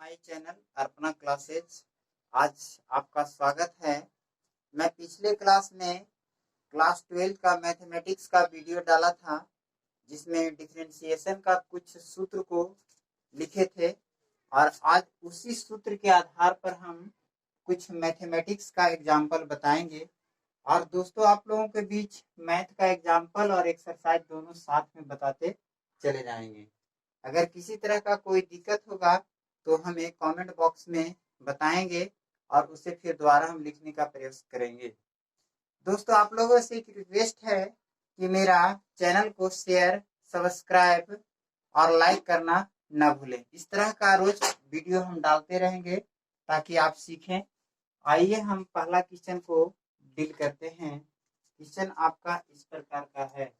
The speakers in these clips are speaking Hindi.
My channel Arpana classes. आज आपका स्वागत है। मैं पिछले क्लास में क्लास 12 का मैथमेटिक्स का वीडियो डाला था, जिसमें डिफरेंशिएशन का कुछ सूत्र को लिखे थे और आज उसी सूत्र के आधार पर हम कुछ मैथमेटिक्स का एग्जाम्पल बताएंगे। और दोस्तों, आप लोगों के बीच मैथ का एग्जाम्पल और एक्सरसाइज दोनों साथ में बताते चले जाएंगे। अगर किसी तरह का कोई दिक्कत होगा तो हमें कमेंट बॉक्स में बताएंगे और उसे फिर दोबारा हम लिखने का प्रयास करेंगे। दोस्तों, आप लोगों से एक रिक्वेस्ट है कि मेरा चैनल को शेयर, सब्सक्राइब और लाइक करना न भूलें। इस तरह का रोज वीडियो हम डालते रहेंगे ताकि आप सीखें। आइए हम पहला क्वेश्चन को डील करते हैं। क्वेश्चन आपका इस प्रकार का है।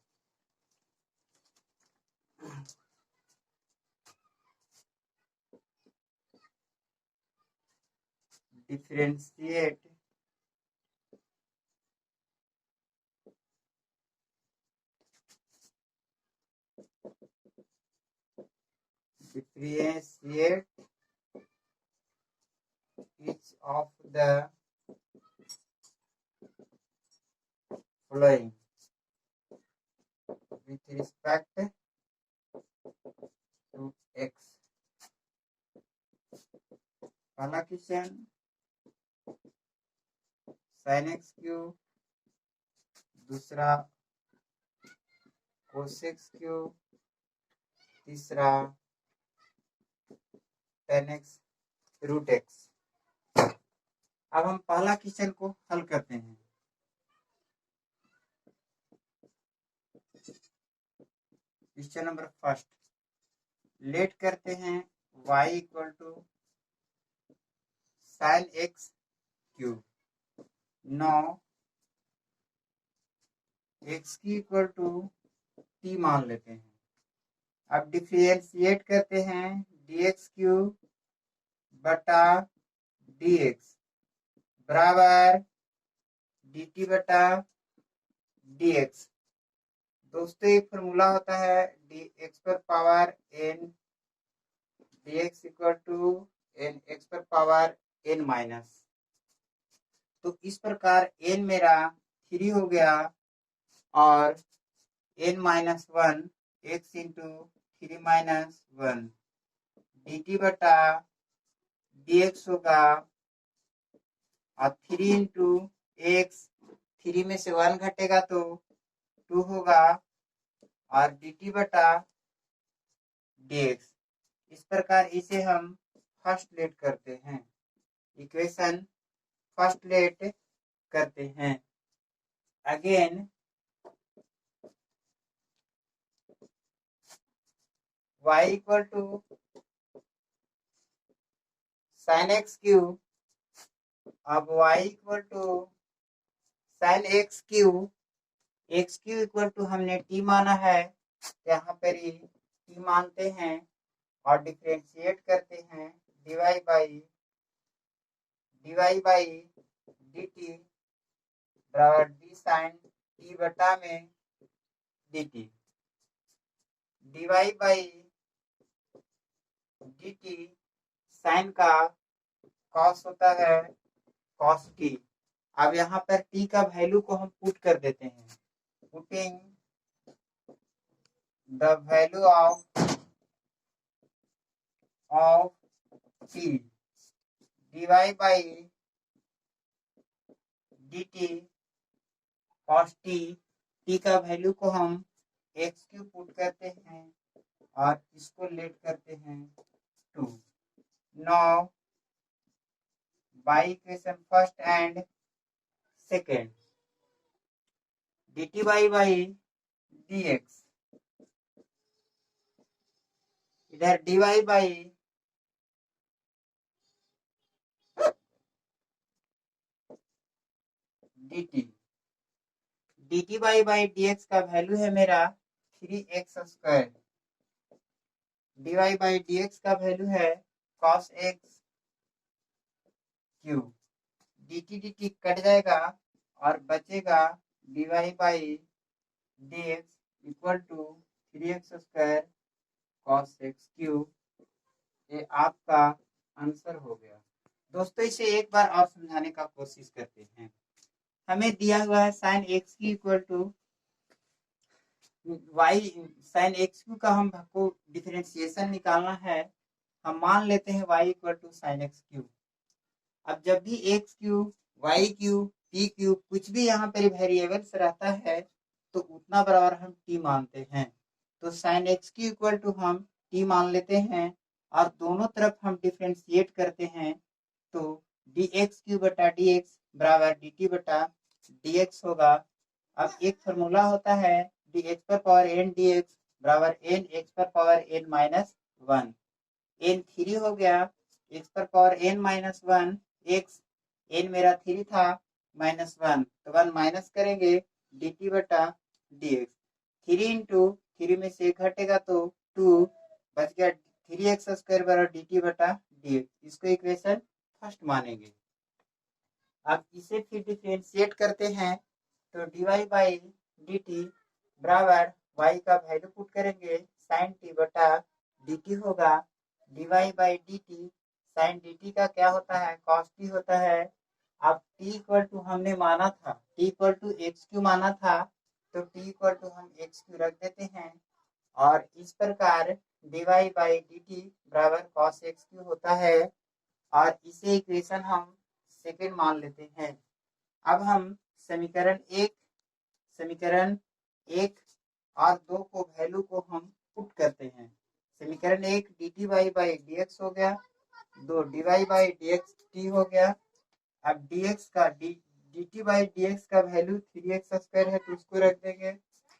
differentiate each of the following with respect to x। पहला क्वेश्चन sin x क्यूब, दूसरा cos x क्यूब, तीसरा tan x रूट x। अब हम पहला क्वेश्चन को हल करते हैं। क्वेश्चन नंबर फर्स्ट, लेट करते हैं y equal to sine X cube. Now X की इक्वल टू टी मान लेते हैं। अब डिफरेंशिएट करते हैं dx क्यूब बटा dx बराबर dt बटा dx। दोस्तों, एक फॉर्मूला होता है dx पर power n, dx equal to n x पर पावर n माइनस। तो इस प्रकार n मेरा 3 हो गया और n minus 1 x into 3 minus 1 dt बटा dx होगा और 3 इंटू एक्स, 3 में से 1 घटेगा तो 2 होगा और dt बटा dx। इस प्रकार इसे हम फर्स्ट लेट करते हैं, इक्वेशन फर्स्ट लेट करते हैं। Again y equal to sine X cube. अब y equal to sine X cube, X cube equal to हमने t माना है, यहाँ पर ही t मानते हैं और डिफरेंशिएट करते हैं डिवाई बाई dt बराबर d साइन t बटा में dt। Dibai by dt sign का कॉस होता है कॉस t। अब यहाँ पर t का वैल्यू को हम पुट कर देते हैं। Putting the value of t dy by dt cos t का वैल्यू को हम x क्यूब पुट करते हैं और इसको लेट करते हैं 2। Now by equation first and second, dt by dx, इधर dy by dt by dx का वैल्यू है मेरा 3x square. dy by dx का वैल्यू है cos x cube. dt cut जाएगा और बचेगा dy by dx equal to 3x square cos x cube. ये आपका आंसर हो गया। दोस्तों इसे एक बार और समझाने का कोशिश करते हैं। हमें दिया हुआ है साइन एक्स की equal to Y, sine X cube का हमको डिफरेंशिएशन निकालना है। हम मान लेते हैं Y equal to sine X cube. अब जब भी X cube, Y cube, T cube कुछ भी यहाँ पर वेरिएबल्स रहता है तो उतना बराबर हम टी मानते हैं। तो sine X cube equal to हम टी मान लेते हैं और दोनों तरफ हम डिफ्रेंशिएट करते हैं तो डी एक्स क्यू बटा डी एक्स बराबर डी टी बटा डी एक्स होगा। अब एक फॉर्मूला होता है डी एक्स पर पावर एन डी एक्स बराबर एन एक्स पर power N minus one. N three हो गया, एक्स पर power N minus one, X N मेरा थ्री था माइनस वन, तो वन माइनस करेंगे डी टी बटा D X. Three into three में से एक घटेगा तो टू बच गया, थ्री एक्स स्क्वायर बराबर डी टी बटा डी एक्स। इसको इक्वेशन फर्स्ट मानेंगे। अब इसे फिर डिफरेंशिएट करते हैं तो D Y by D T बराबर वाई का वैल्यू पुट करेंगे साइन टी बटा डी टी होगा। D Y by D T sine D T का क्या होता है, कॉस टी होता है। अब टी इक्वल टू हमने माना था, T equal to X cube माना था, तो टी इक्वल टू हम एक्स क्यू रख देते हैं और इस प्रकार D Y by D T बराबर कॉस एक्स क्यू होता है और इसे इक्वेशन हम सेकेंड मान लेते हैं। अब हम समीकरण एक और दो को वैल्यू को हम पुट करते हैं। समीकरण एक D T Y by D X हो गया, दो D Y by D X T हो गया। अब डी एक्स का D T by D X का वैल्यू थ्री एक्स स्क्वायर है तो उसको रख देंगे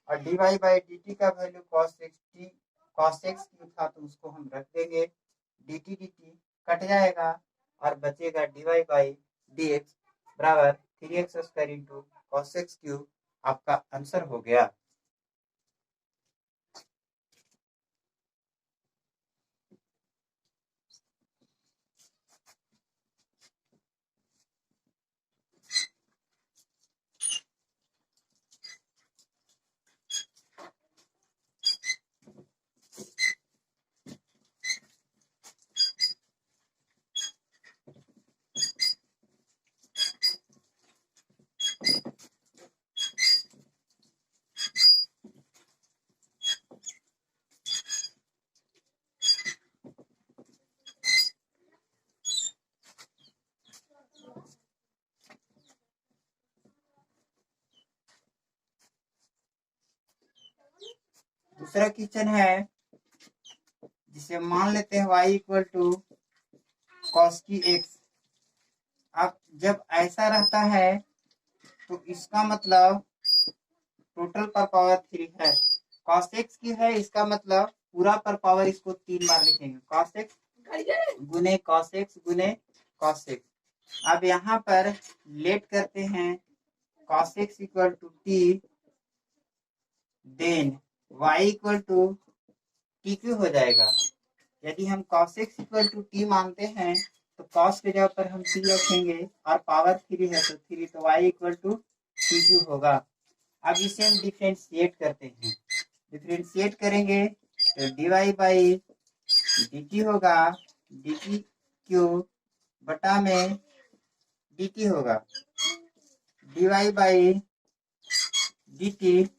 और D Y by D T का वैल्यू कॉस एक्स क्यू था तो उसको हम रख देंगे। डी टी कट जाएगा और बचेगा D Y by D x बराबर three X square into cos X cube. आपका आंसर हो गया। दूसरा क्वेश्चन है जिसे मान लेते हैं y इक्वल टू कॉस की एक्स। अब जब ऐसा रहता है तो इसका मतलब टोटल पर पावर थ्री है, कॉस एक्स की है, इसका मतलब पूरा पर पावर इसको तीन बार लिखेंगे, कॉस एक्स गुने कॉस एक्स गुने कॉस एक्स। अब यहाँ पर लेट करते हैं cos x equal to t, then y equal to t cube हो जाएगा। यदि हम cos x equal to t मानते हैं तो cos के जगह पर हम टी रखेंगे और पावर थ्री है तो थ्री, तो y equal to t cube होगा। अब इसे हम डिफ्रेंशिएट करते हैं, डिफ्रेंशिएट करेंगे तो D Y by D T होगा, डी टी क्यू बटा में डी टी होगा, D Y by D t.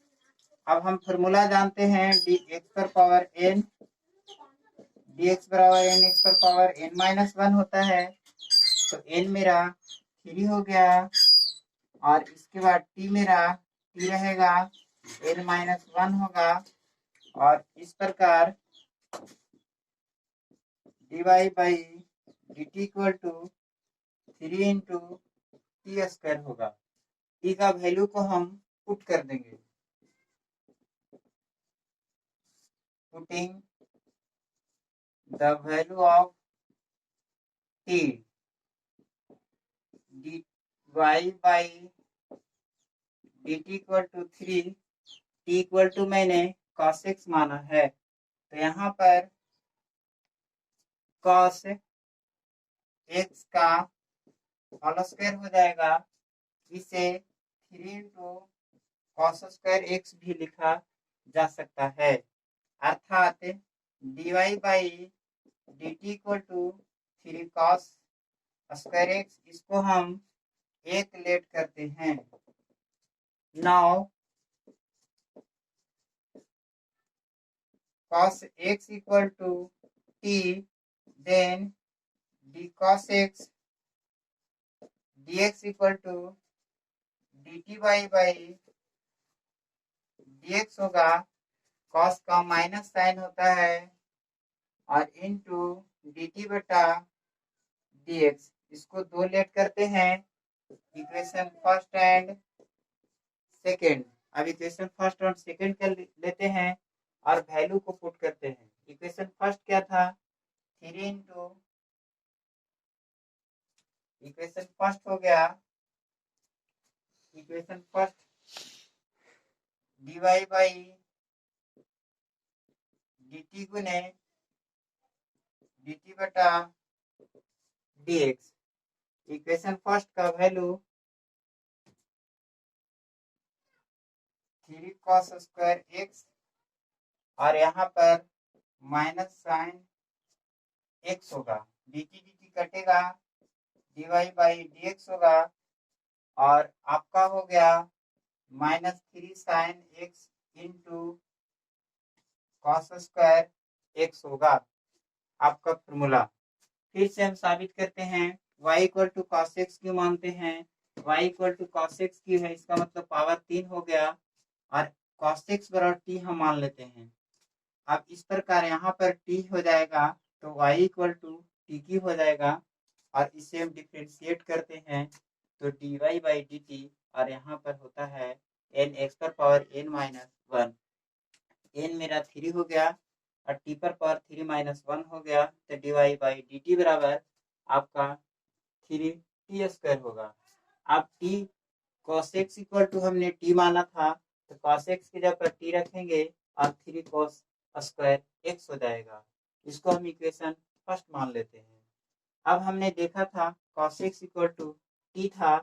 अब हम फॉर्मूला जानते हैं डी एक्स पर पावर एन, डी एक्स बराबर एन एक्स पर पावर एन माइनस वन होता है, तो एन मेरा थ्री हो गया और इसके बाद टी मेरा टी रहेगा, एन माइनस वन होगा और इस प्रकार D Y by D t equal to three into t square होगा। टी का वैल्यू को हम पुट कर देंगे, putting the value of t dy by dt equal to three, t equal to मैंने cos x माना है तो यहाँ पर cos x का होल स्क्वायर हो जाएगा। इसे three into cos square x भी लिखा जा सकता है, अर्थात d Y by D t equal to 3 cos square x, इसको हम एक लेट करते हैं। Now cos x equal to t, then d cos x dx equal to dt by dx होगा। cos का माइनस साइन होता है और इनटू dt बटा dx, इसको दो लेट करते हैं, इक्वेशन फर्स्ट एंड सेकेंड। अब इक्वेशन फर्स्ट और सेकेंड कर लेते हैं और वैल्यू को पुट करते हैं। इक्वेशन फर्स्ट क्या था, 3 इंटू, इक्वेशन फर्स्ट हो गया, equation first dy by dt गुने dt बटा dx। इक्वेशन फर्स्ट का वैल्यू 3 cos स्क्वायर एक्स और यहाँ पर माइनस साइन एक्स होगा, dt dt कटेगा, dy बाई dx होगा और आपका हो गया -3 sine x into cos square x होगा आपका फॉर्मूला। फिर से हम साबित करते हैं, y equal to cos x क्यों मानते हैं, y equal to cos x क्यों है, इसका मतलब पावर 3 हो गया और कॉस एक्स बराबर t हम मान लेते हैं। अब इस प्रकार यहाँ पर t हो जाएगा तो y इक्वल टू टी की हो जाएगा और इसे हम डिफ्रेंशिएट करते हैं तो dy बाई डी टी और यहाँ पर होता है n x पर पावर n माइनस 1, n मेरा 3 हो गया और t पर पावर 3 माइनस 1 हो गया तो dy बाई डी टी बराबर आपका 3t स्क्वायर होगा। अब t cos x equal to हमने t माना था तो cos x की जगह पर t रखेंगे और 3 cos स्क्वायर x हो जाएगा। इसको हम इक्वेशन फर्स्ट मान लेते हैं। अब हमने देखा था cos x equal to t था,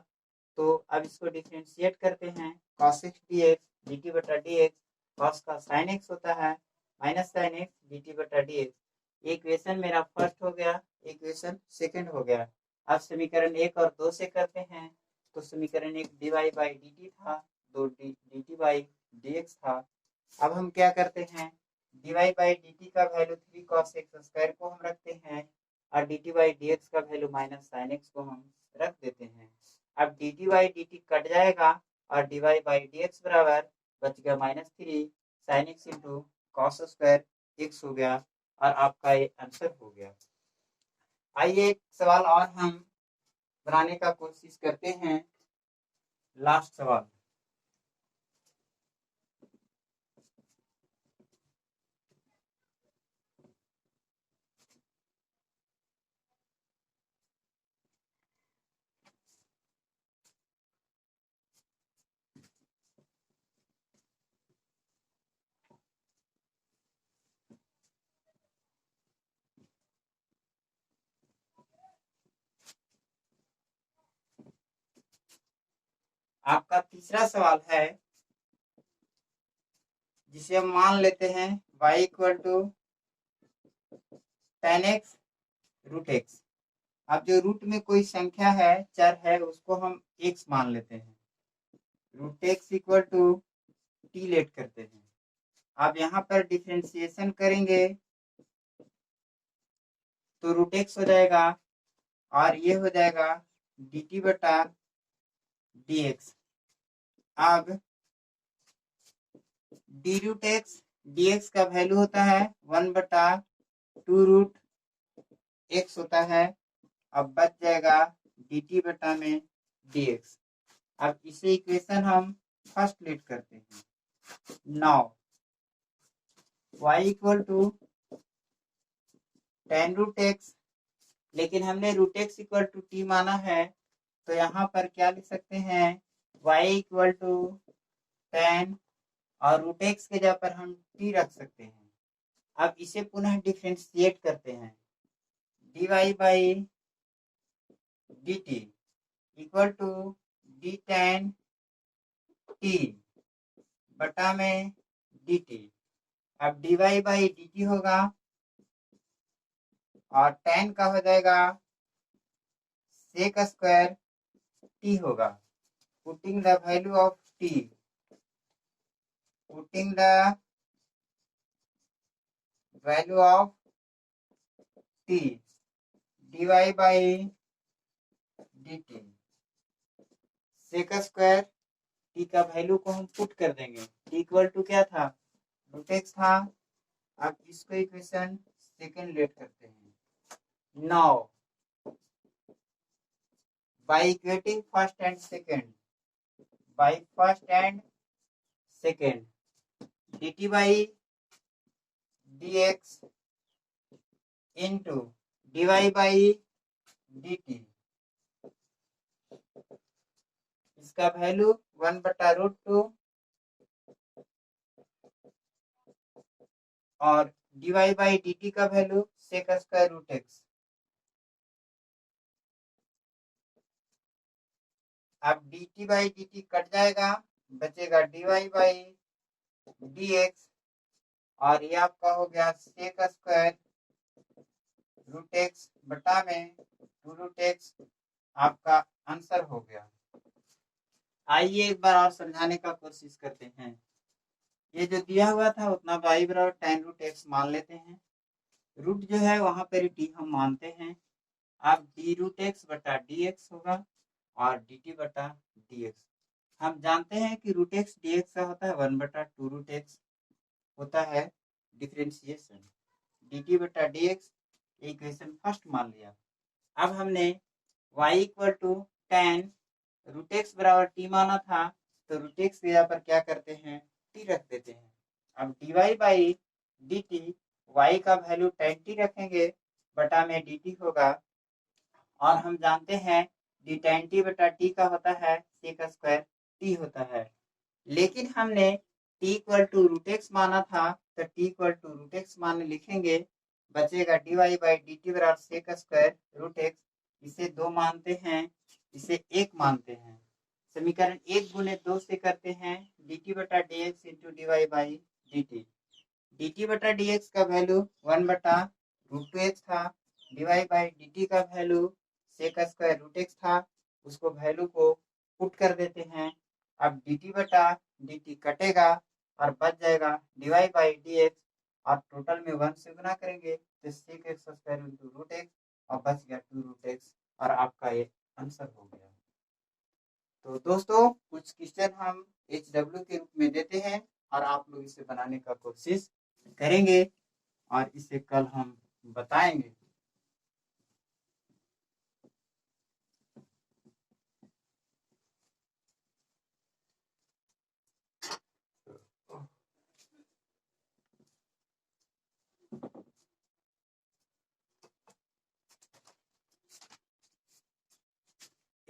तो अब इसको डिफरेंशिएट करते हैं, cos x dx dt बटा dx, cos का sin x होता है माइनस sin x dt बटा dx। इक्वेशन मेरा फर्स्ट हो गया, इक्वेशन सेकंड हो गया। अब समीकरण 1 और 2 से करते हैं तो समीकरण 1 dy बाई dt था, 2 dt बाई dx था। अब हम क्या करते हैं, dy बाई dt का वैल्यू 3 cos x स्क्वायर को हम रखते हैं और dt बाई dx का वैल्यू माइनस sin x को हम रख देते हैं। अब dt बाई dt कट जाएगा और dy बाई dx बराबर बच गया -3 sin x into cos square x हो गया और आपका ये आंसर हो गया। आइए एक सवाल और हम बनाने का कोशिश करते हैं, लास्ट सवाल। आपका तीसरा सवाल है जिसे हम मान लेते हैं y equal to tan x root x। अब जो रूट में कोई संख्या है, चर है, उसको हम x मान लेते हैं, root x equal to t let करते हैं। अब यहाँ पर डिफरेंशिएशन करेंगे तो रूट x हो जाएगा और ये हो जाएगा dt बटा dx। अब डी रूट एक्स dx का वैल्यू होता है 1 बटा 2 रूट x होता है। अब बच जाएगा dt बटा में dx। अब इसे इक्वेशन हम फर्स्ट लेट करते हैं। Now y equal to tan root x, लेकिन हमने root x equal to t माना है तो यहाँ पर क्या लिख सकते हैं, y इक्वल टू tan और रूट x के जगह पर हम t रख सकते हैं। अब इसे पुनः डिफरेंशिएट करते हैं, dy by dt equal to d tan t बटा में dt। अब dy बाई dt होगा और 10 का हो जाएगा सेक स्क्वायर टी होगा। Putting the value of t, putting the value of t dy by dt, sec square t का वैल्यू को हम पुट कर देंगे। टी इक्वल टू क्या था, रूट एक्स था। अब इसको इक्वेशन सेकंड लेट करते हैं। Now by equating first and second, by first and second, dt by dx into dy by dt, इसका वैल्यू 1/√2 और dy बाई dt का value sec square root x. अब dt बाई dt कट जाएगा, बचेगा dy बाई dx और ये आपका हो गया सेक स्क्वायर रूट एक्स बटा में 2√x, आपका आंसर हो गया। आइए एक बार और समझाने का कोशिश करते हैं। ये जो दिया हुआ था उतना y बराबर tan√x मान लेते हैं। रूट जो है वहां पर t हम मानते हैं। अब d√x बटा dx होगा और dt बटा dx। हम जानते हैं कि √x dx का होता है 1/2√x होता है डिफरेंशिएशन। dt बटा dx इक्वेशन फर्स्ट मान लिया। अब हमने y इक्वल टू tan√x बराबर t माना था, तो √x की जगह पर क्या करते हैं, t रख देते हैं। अब dy बाई dt, y का वैल्यू tan t रखेंगे बटा में dt होगा और हम जानते हैं d tan t बटा t का होता है सेक स्क्वायर t होता है। लेकिन हमने t इक्वल टू √x माना था, तो t इक्वल टू √x मान लिखेंगे, बचेगा dy बाई dt बराबर सेक स्क्वायर रूट एक्स। इसे 2 मानते हैं, इसे 1 मानते हैं। समीकरण 1 गुने 2 से करते हैं dt बटा dx into dy by dt। dt बटा dx का वैल्यू 1/√2x था, dy बाई dt का value sec square root x था। उसको वैल्यू को पुट कर देते हैं। अब dt बटा dt कटेगा और बच जाएगा dy बाई dx और टोटल में 1 से गुना करेंगे तो sec x square into root x और बच गया 2√x और आपका ये आंसर हो गया। तो दोस्तों कुछ क्वेश्चन हम HW के रूप में देते हैं और आप लोग इसे बनाने का कोशिश करेंगे और इसे कल हम बताएंगे।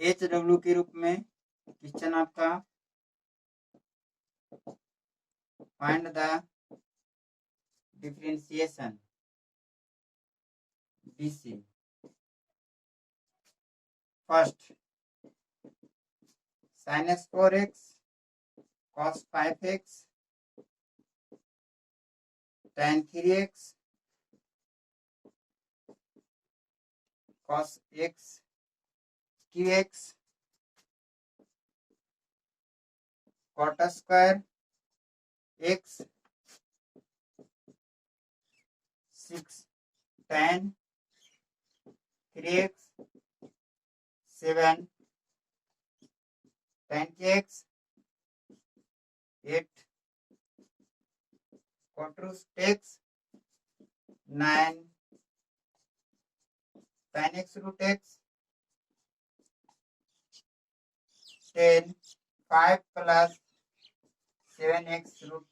HW के रूप में क्वेश्चन आपका find the differentiation BC। First sin x 4x cos 5x tan 3x cos x qx cot square x 6 tan 3x 7 tan kx 8 cot x 9 tan x root x 10 5 plus 7x root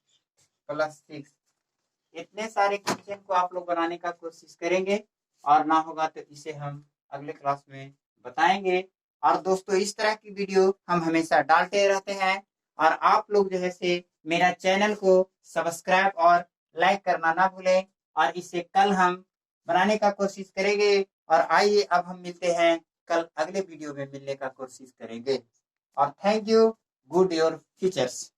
plus 6। इतने सारे क्वेश्चन को आप लोग बनाने का कोशिश करेंगे और ना होगा तो इसे हम अगले क्लास में बताएंगे। और दोस्तों इस तरह की वीडियो हम हमेशा डालते रहते हैं और आप लोग जो है से मेरा चैनल को सब्सक्राइब और लाइक करना ना भूलें और इसे कल हम बनाने का कोशिश करेंगे। और आइए अब हम मिलते हैं कल अगले वीडियो में मिलने का कोशिश करेंगे और thank you, good your futures.